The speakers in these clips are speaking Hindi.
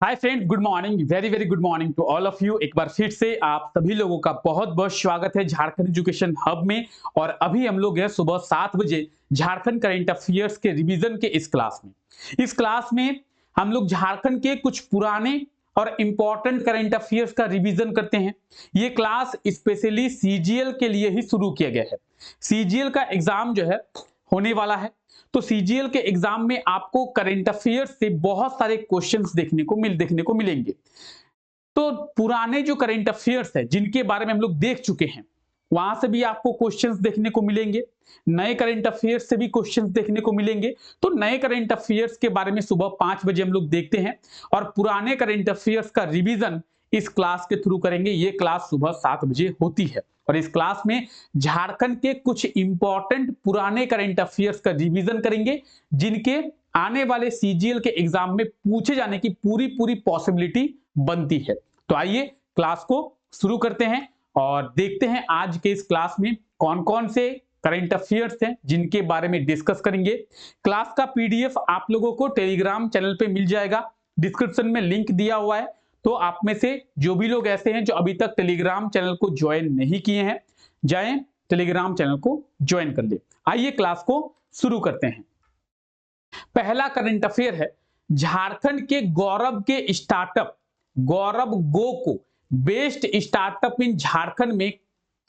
Hi friend, good morning, very very good morning to all of you. एक बार फिर से आप सभी लोगों का बहुत बहुत स्वागत है झारखंड एजुकेशन हब में। और अभी हम लोग हैं सुबह 7 बजे झारखंड करंट अफेयर्स के रिवीजन के इस क्लास में। इस क्लास में हम लोग झारखंड के कुछ पुराने और इंपॉर्टेंट करंट अफेयर्स का रिवीजन करते हैं। ये क्लास स्पेशली सीजीएल के लिए ही शुरू किया गया है। सीजीएल का एग्जाम जो है होने वाला है, तो सीजीएल के एग्जाम में आपको करंट अफेयर्स से बहुत सारे क्वेश्चंस देखने को मिलेंगे। तो पुराने जो करंट अफेयर्स है जिनके बारे में हम लोग देख चुके हैं, वहां से भी आपको क्वेश्चंस देखने को मिलेंगे, नए करंट अफेयर्स से भी क्वेश्चंस देखने को मिलेंगे। तो नए करंट अफेयर्स के बारे में सुबह 5 बजे हम लोग देखते हैं और पुराने करंट अफेयर्स का रिवीजन इस क्लास के थ्रू करेंगे। ये क्लास सुबह 7 बजे होती है और इस क्लास में झारखंड के कुछ इंपॉर्टेंट पुराने करंट अफेयर्स का रिवीजन करेंगे, जिनके आने वाले सीजीएल के एग्जाम में पूछे जाने की पूरी पूरी पॉसिबिलिटी बनती है। तो आइए क्लास को शुरू करते हैं और देखते हैं आज के इस क्लास में कौन कौन से करंट अफेयर्स हैं जिनके बारे में डिस्कस करेंगे। क्लास का पीडीएफ आप लोगों को टेलीग्राम चैनल पे मिल जाएगा, डिस्क्रिप्शन में लिंक दिया हुआ है। तो आप में से जो भी लोग ऐसे हैं जो अभी तक टेलीग्राम चैनल को ज्वाइन नहीं किए हैं, जाएं टेलीग्राम चैनल को ज्वाइन कर ले। आइए क्लास को शुरू करते हैं। पहला करंट अफेयर है, झारखंड के गौरव के स्टार्टअप गौरव गो को बेस्ट स्टार्टअप इन झारखंड में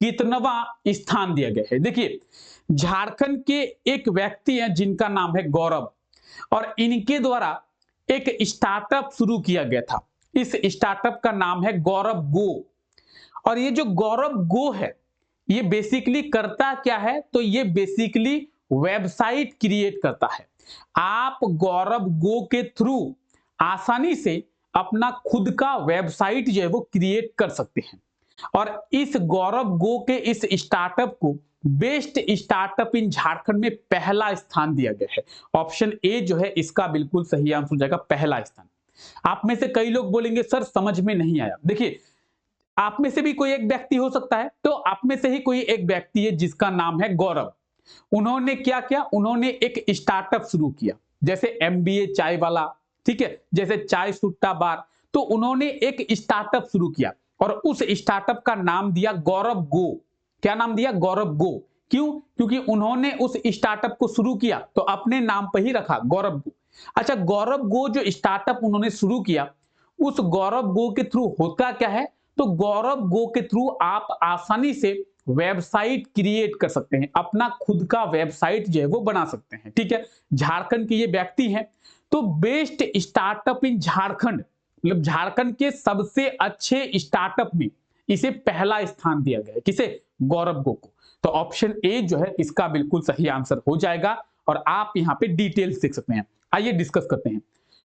कितनवा स्थान दिया गया है। देखिए, झारखंड के एक व्यक्ति हैं जिनका नाम है गौरव और इनके द्वारा एक स्टार्टअप शुरू किया गया था। इस स्टार्टअप का नाम है गौरव गो। और ये जो गौरव गो है, ये बेसिकली करता क्या है, तो ये बेसिकली वेबसाइट क्रिएट करता है। आप गौरव गो के थ्रू आसानी से अपना खुद का वेबसाइट जो है वो क्रिएट कर सकते हैं। और इस गौरव गो के इस स्टार्टअप को बेस्ट स्टार्टअप इन झारखंड में पहला स्थान दिया गया है। ऑप्शन ए जो है इसका बिल्कुल सही आंसर हो जाएगा, पहला स्थान। आप में से कई लोग बोलेंगे सर समझ में नहीं आया। देखिए, आप में से भी कोई एक व्यक्ति हो सकता है, तो आप में से ही कोई एक व्यक्ति है जिसका नाम है गौरव। उन्होंने क्या किया, उन्होंने एक स्टार्टअप शुरू किया, जैसे एमबीए चाय वाला, ठीक है, जैसे चाय सुट्टा बार। तो उन्होंने एक स्टार्टअप शुरू किया और उस स्टार्टअप का नाम दिया गौरव गो। क्या नाम दिया? गौरव गो। क्यों? क्योंकि उन्होंने उस स्टार्टअप को शुरू किया तो अपने नाम पर ही रखा, गौरव गो। अच्छा, गौरव गो जो स्टार्टअप उन्होंने शुरू किया, उस गौरव गो के थ्रू होता क्या है, तो गौरव गो के थ्रू आप आसानी से वेबसाइट क्रिएट कर सकते हैं, अपना खुद का वेबसाइट जो है वो बना सकते हैं। ठीक है, झारखंड के ये व्यक्ति हैं। तो बेस्ट स्टार्टअप इन झारखंड, मतलब झारखंड के सबसे अच्छे स्टार्टअप में इसे पहला स्थान दिया गया है। किसे? गौरव गो को। तो ऑप्शन ए जो है इसका बिल्कुल सही आंसर हो जाएगा और आप यहां पे डिटेल्स देख सकते हैं। आइए डिस्कस करते हैं।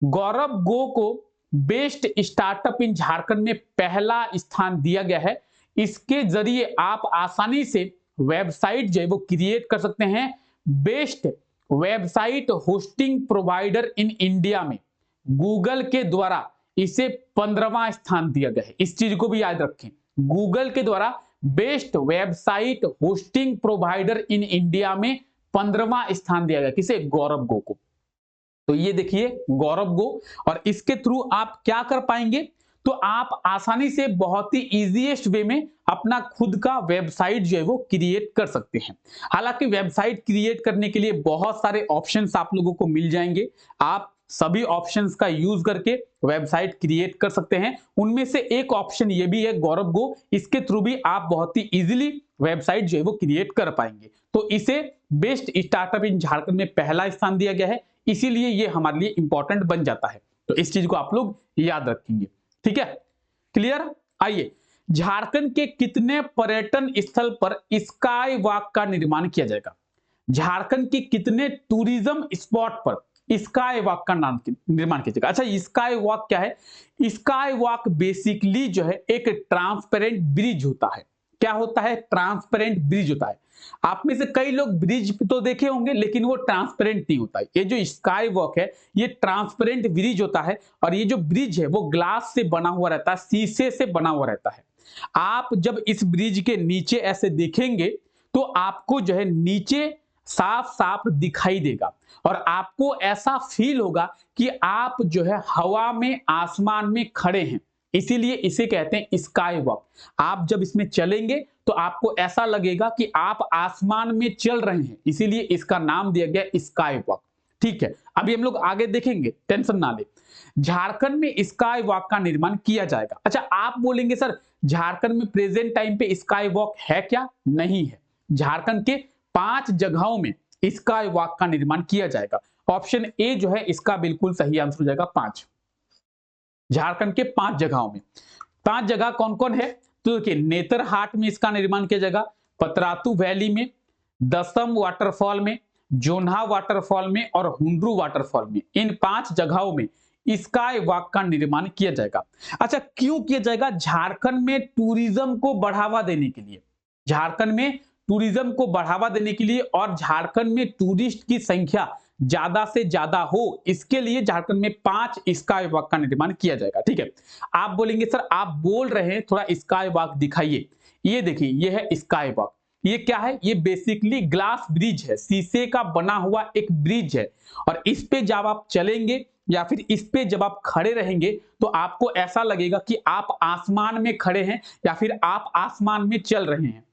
गौरव गो को बेस्ट स्टार्टअप इन झारखंड में पहला स्थान दिया गया है। इसके जरिए आप आसानी से वेबसाइट जो है वो क्रिएट कर सकते हैं। Best website hosting provider in India में गूगल के द्वारा इसे 15वां स्थान दिया गया है। इस चीज को भी याद रखें, गूगल के द्वारा best website hosting provider in India में 15वां स्थान दिया गया। किसे? गौरव गो को। तो ये देखिए गौरव गो, और इसके थ्रू आप क्या कर पाएंगे, तो आप आसानी से बहुत ही इजीएस्ट वे में अपना खुद का वेबसाइट जो है वो क्रिएट कर सकते हैं। हालांकि वेबसाइट क्रिएट करने के लिए बहुत सारे ऑप्शंस आप लोगों को मिल जाएंगे। आप सभी ऑप्शंस का यूज करके वेबसाइट क्रिएट कर सकते हैं। उनमें से एक ऑप्शन ये भी है गौरव गो, इसके थ्रू भी आप बहुत ही इजीली वेबसाइट जो है वो क्रिएट कर पाएंगे। तो इसे बेस्ट स्टार्टअप इन झारखंड में पहला स्थान दिया गया है, इसीलिए ये हमारे लिए इंपॉर्टेंट बन जाता है। तो इस चीज को आप लोग याद रखेंगे। ठीक है, क्लियर? आइए, झारखंड के कितने पर्यटन स्थल पर स्काई वॉक का निर्माण किया जाएगा? झारखंड के कितने टूरिज्म स्पॉट पर स्काई वॉक का निर्माण किया जाएगा? अच्छा, स्काई वॉक क्या है? स्काई वॉक बेसिकली जो है एक ट्रांसपेरेंट ब्रिज होता है। क्या होता है? ट्रांसपेरेंट ब्रिज होता है। आप में से कई लोग ब्रिज तो देखे होंगे, लेकिन वो ट्रांसपेरेंट नहीं होता है। ये जो स्काई वॉक है ये ट्रांसपेरेंट ब्रिज होता है और ये जो ब्रिज है वो ग्लास से बना हुआ रहता है, शीशे से बना हुआ रहता है। आप जब इस ब्रिज के नीचे ऐसे देखेंगे तो आपको जो है नीचे साफ साफ दिखाई देगा और आपको ऐसा फील होगा कि आप जो है हवा में, आसमान में खड़े हैं। इसीलिए इसे कहते हैं स्काई वॉक। आप जब इसमें चलेंगे तो आपको ऐसा लगेगा कि आप आसमान में चल रहे हैं, इसीलिए इसका नाम दिया गया स्काई वॉक। ठीक है, अभी हम लोग आगे देखेंगे, टेंशन ना ले। झारखंड में स्काई वॉक का निर्माण किया जाएगा। अच्छा, आप बोलेंगे सर झारखंड में प्रेजेंट टाइम पे स्काई वॉक है क्या? नहीं है। झारखंड के 5 जगहों में स्काई वॉक का निर्माण किया जाएगा। ऑप्शन ए जो है इसका बिल्कुल सही आंसर हो जाएगा 5। झारखंड के 5 जगहों में। 5 जगह कौन कौन है? तो देखिए, नेतरहाट में इसका निर्माण किया जाएगा, पतरातू वैली में, दसम वाटरफॉल में, जोन्हा वाटरफॉल में और हुंड्रू वाटरफॉल में। इन 5 जगहों में स्काई वॉक का निर्माण किया जाएगा। अच्छा, क्यों किया जाएगा? झारखंड में टूरिज्म को बढ़ावा देने के लिए, झारखंड में टूरिज्म को बढ़ावा देने के लिए और झारखंड में टूरिस्ट की संख्या ज्यादा से ज्यादा हो, इसके लिए झारखंड में 5 स्काई वॉक का निर्माण किया जाएगा। ठीक है, आप बोलेंगे सर आप बोल रहे हैं, थोड़ा स्काई वॉक दिखाइए। ये देखिए, ये है स्काई वॉक। ये क्या है? ये बेसिकली ग्लास ब्रिज है, शीशे का बना हुआ एक ब्रिज है और इस पे जब आप चलेंगे या फिर इस पे जब आप खड़े रहेंगे तो आपको ऐसा लगेगा कि आप आसमान में खड़े हैं या फिर आप आसमान में चल रहे हैं।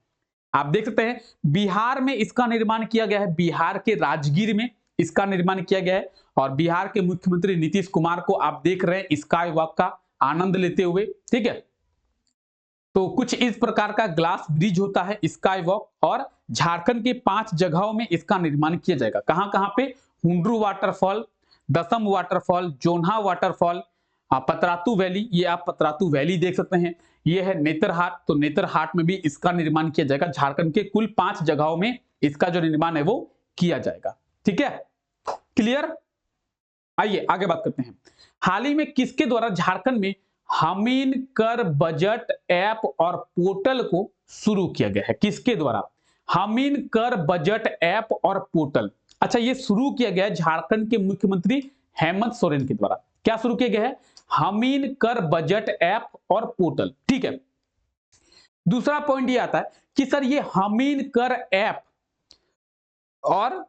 आप देख सकते हैं बिहार में इसका निर्माण किया गया है, बिहार के राजगीर में इसका निर्माण किया गया है और बिहार के मुख्यमंत्री नीतीश कुमार को आप देख रहे हैं स्काई वॉक का आनंद लेते हुए। ठीक है, तो कुछ इस प्रकार का ग्लास ब्रिज होता है स्काई वॉक और झारखंड के 5 जगहों में इसका निर्माण किया जाएगा। कहां कहां पे? हुंड्रू वाटरफॉल, दसम waterfall, Jonha waterfall, Patratu valley, ये आप पतरातू वैली देख सकते हैं। ये है नेतरहाट, तो नेतरहाट में भी इसका निर्माण किया जाएगा। झारखंड के कुल 5 जगहों में इसका जो निर्माण है वो किया जाएगा। ठीक है, क्लियर? आइए आगे बात करते हैं। हाल ही में किसके द्वारा झारखंड में हमीन कर बजट ऐप और पोर्टल को शुरू किया गया है? किसके द्वारा? हमीन कर बजट ऐप और पोर्टल। अच्छा, ये शुरू किया गया है झारखंड के मुख्यमंत्री हेमंत सोरेन के द्वारा। क्या शुरू किया गया है? हमीन कर बजट ऐप और पोर्टल। ठीक है, दूसरा पॉइंट ये आता है कि सर ये हमीन कर ऐप और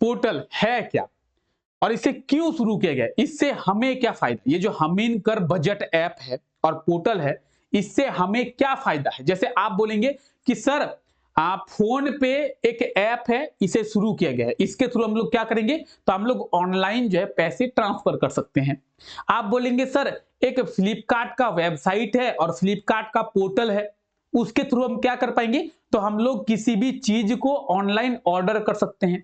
पोर्टल है क्या और इसे क्यों शुरू किया गया? इससे हमें क्या फायदा? ये जो हमीन कर बजट ऐप है और पोर्टल है, इससे हमें क्या फायदा है? जैसे आप बोलेंगे कि सर आप फोन पे एक ऐप है, इसे शुरू किया गया है, इसके थ्रू हम लोग क्या करेंगे? तो हम लोग ऑनलाइन जो है पैसे ट्रांसफर कर सकते हैं। आप बोलेंगे सर एक फ्लिपकार्ट का वेबसाइट है और फ्लिपकार्ट का पोर्टल है, उसके थ्रू हम क्या कर पाएंगे? तो हम लोग किसी भी चीज को ऑनलाइन ऑर्डर कर सकते हैं।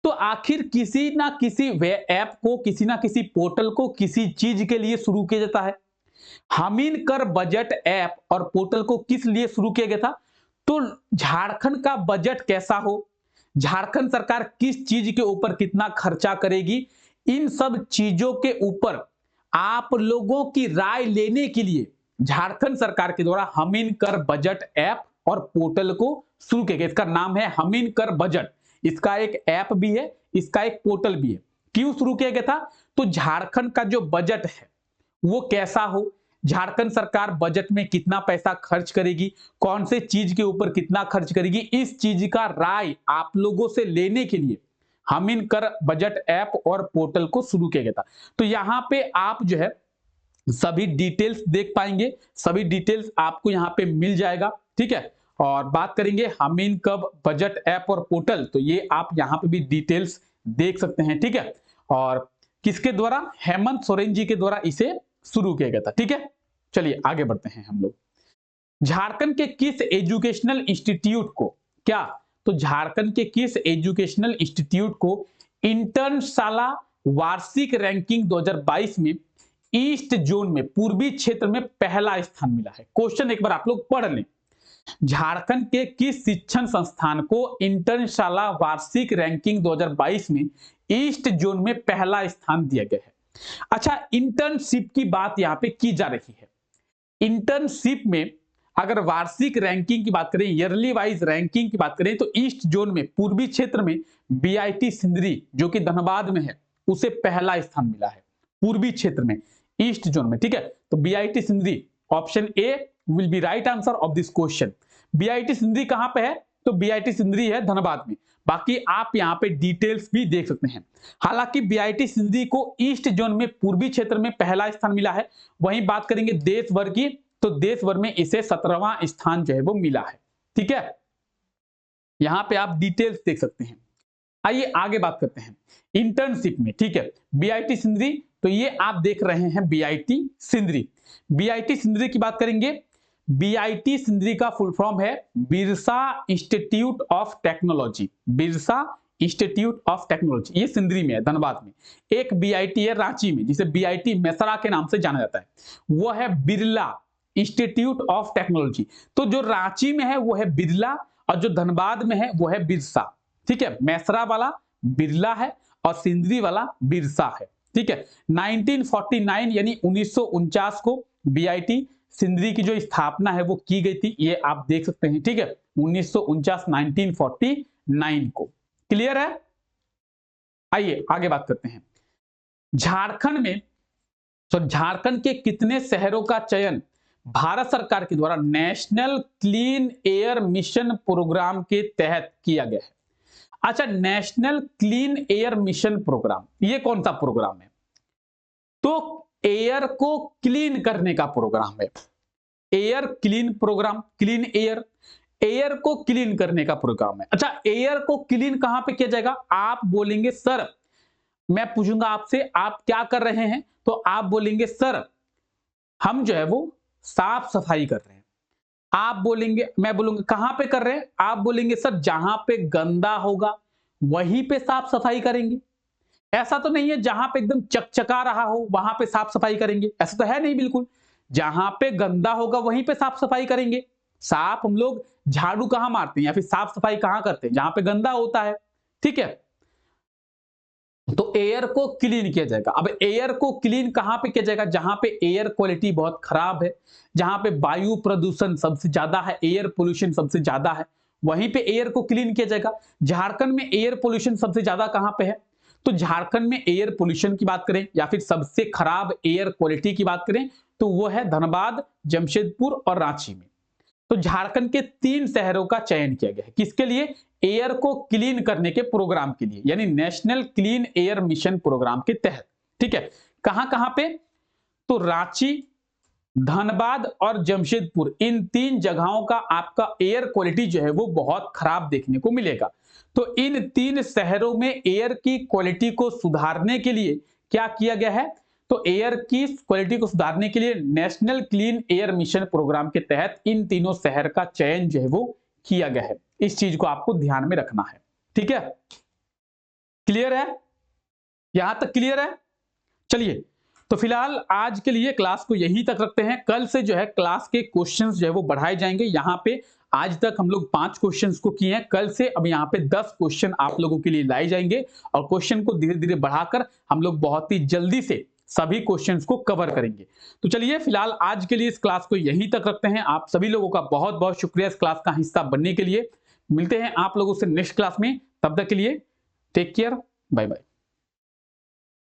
तो आखिर किसी ना किसी ऐप को, किसी ना किसी पोर्टल को किसी चीज के लिए शुरू किया जाता है। हमीन कर बजट ऐप और पोर्टल को किस लिए शुरू किया गया था? तो झारखंड का बजट कैसा हो, झारखंड सरकार किस चीज के ऊपर कितना खर्चा करेगी, इन सब चीजों के ऊपर आप लोगों की राय लेने के लिए झारखंड सरकार के द्वारा हमीन कर बजट ऐप और पोर्टल को शुरू किया गया। इसका नाम है हमीन कर बजट। इसका एक ऐप भी है, इसका एक पोर्टल भी है। क्यों शुरू किया गया था? तो झारखंड का जो बजट है वो कैसा हो, झारखंड सरकार बजट में कितना पैसा खर्च करेगी, कौन से चीज के ऊपर कितना खर्च करेगी, इस चीज का राय आप लोगों से लेने के लिए हमीन कर बजट ऐप और पोर्टल को शुरू किया गया था। तो यहां पे आप जो है सभी डिटेल्स देख पाएंगे, सभी डिटेल्स आपको यहां पे मिल जाएगा। ठीक है, और बात करेंगे हमीन कब बजट ऐप और पोर्टल, तो ये आप यहां पे भी डिटेल्स देख सकते हैं। ठीक है, और किसके द्वारा? हेमंत सोरेन जी के द्वारा इसे शुरू किया गया था। ठीक है, चलिए आगे बढ़ते हैं हम लोग। झारखंड के किस एजुकेशनल इंस्टीट्यूट को, क्या? तो झारखंड के किस एजुकेशनल इंस्टीट्यूट को इंटर्नशाला वार्षिक रैंकिंग 2022 में ईस्ट जोन में, पूर्वी क्षेत्र में पहला स्थान मिला है? क्वेश्चन एक बार आप लोग पढ़ लें। झारखंड के किस शिक्षण संस्थान को इंटर्नशाला वार्षिक रैंकिंग 2022 में ईस्ट जोन में पहला स्थान दिया गया है? अच्छा, इंटर्नशिप की बात यहां पे की जा रही है। इंटर्नशिप में अगर वार्षिक रैंकिंग की बात करें, ईयरली वाइज रैंकिंग की बात करें, तो ईस्ट जोन में पूर्वी क्षेत्र में बीआईटी सिंदरी जो कि धनबाद में है, उसे पहला स्थान मिला है पूर्वी क्षेत्र में, ईस्ट जोन में। ठीक है, तो BIT Sindri, option A will be right answer of this question. BIT Sindri कहां पे है? तो बीआईटी सिंदरी है धनबाद में। बाकी आप यहाँ पे डिटेल्स भी देख सकते हैं। हालांकि बीआईटी सिंधरी को ईस्ट जोन में पूर्वी क्षेत्र में पहला स्थान मिला है। वहीं बात करेंगे देश भर की, तो देश भर में इसे 17वां स्थान जो है वो मिला है। ठीक है, यहां पे आप डिटेल्स देख सकते हैं। आइए आगे बात करते हैं इंटर्नशिप में। ठीक है, बीआईटी सिंधरी, तो ये आप देख रहे हैं बीआईटी सिंधरी। बीआईटी सिंधरी की बात करेंगे, बीआईटी सिंधरी का फुल फॉर्म है Birsa institute of technology. Birsa institute of technology, ये सिंधरी में है, धनबाद में। एक बीआईटी है रांची में, जिसे बीआईटी मेसरा के नाम से जाना जाता है, वो है बिरला इंस्टीट्यूट ऑफ टेक्नोलॉजी। तो जो रांची में है वो है बिरला, और जो धनबाद में है वो है बिरसा। ठीक है, मेसरा वाला बिरला है और सिंधरी वाला बिरसा है। ठीक है, 1949 यानी 1949 को बीआईटी सिंधरी की जो स्थापना है वो की गई थी, ये आप देख सकते हैं। ठीक है, 1949 1949 को। क्लियर है? आइए आगे बात करते हैं। झारखंड में, तो झारखंड के कितने शहरों का चयन भारत सरकार के द्वारा national clean air mission programme के तहत किया गया है? अच्छा, national clean air mission programme, ये कौन सा प्रोग्राम है? तो एयर को क्लीन करने का प्रोग्राम है। Air clean programme, clean air, air को क्लीन करने का प्रोग्राम है। अच्छा, एयर को क्लीन कहां पे किया जाएगा? आप बोलेंगे सर, मैं पूछूंगा आपसे आप क्या कर रहे हैं, तो आप बोलेंगे सर हम जो है वो साफ सफाई कर रहे हैं। आप बोलेंगे, मैं बोलूंगा कहां पे कर रहे हैं, आप बोलेंगे सर जहां पे गंदा होगा वहीं पे साफ सफाई करेंगे। ऐसा तो नहीं है जहां पे एकदम चकचका रहा हो वहां पे साफ सफाई करेंगे, ऐसा तो है नहीं बिल्कुल। जहां पे गंदा होगा वहीं पे साफ सफाई करेंगे। साफ हम लोग झाड़ू कहां मारते हैं या फिर साफ सफाई कहां करते हैं? जहां पे गंदा होता है। ठीक है, तो एयर को क्लीन किया जाएगा। अब एयर को क्लीन कहां पे किया जाएगा? जहां पे एयर क्वालिटी बहुत खराब है, जहां पे वायु प्रदूषण सबसे ज्यादा है, एयर पोल्यूशन सबसे ज्यादा है, वहीं पे एयर को क्लीन किया जाएगा। झारखंड में एयर पोल्यूशन सबसे ज्यादा कहां पे है? तो झारखंड में एयर पोल्यूशन की बात करें या फिर सबसे खराब एयर क्वालिटी की बात करें तो वो है धनबाद, जमशेदपुर और रांची में। तो झारखंड के 3 शहरों का चयन किया गया है। किसके लिए? एयर को क्लीन करने के प्रोग्राम के लिए, यानी national clean air mission programme के तहत। ठीक है, कहां कहां पे? तो रांची, धनबाद और जमशेदपुर, इन 3 जगहों का आपका एयर क्वालिटी जो है वो बहुत खराब देखने को मिलेगा। तो इन 3 शहरों में एयर की क्वालिटी को सुधारने के लिए क्या किया गया है? तो एयर की क्वालिटी को सुधारने के लिए national clean air mission programme के तहत इन तीनों शहर का चयन जो है वो किया गया है। इस चीज को आपको ध्यान में रखना है। ठीक है, क्लियर है? यहां तक क्लियर है? चलिए, तो फिलहाल आज के लिए क्लास को यहीं तक रखते हैं। कल से जो है क्लास के क्वेश्चंस जो है वो बढ़ाए जाएंगे। यहाँ पे आज तक हम लोग 5 क्वेश्चंस को किए हैं, कल से अब यहाँ पे 10 क्वेश्चन आप लोगों के लिए लाए जाएंगे और क्वेश्चन को धीरे धीरे बढ़ाकर हम लोग बहुत ही जल्दी से सभी क्वेश्चंस को कवर करेंगे। तो चलिए फिलहाल आज के लिए इस क्लास को यहीं तक रखते हैं। आप सभी लोगों का बहुत बहुत शुक्रिया इस क्लास का हिस्सा बनने के लिए। मिलते हैं आप लोगों से नेक्स्ट क्लास में, तब तक के लिए टेक केयर, बाय बाय।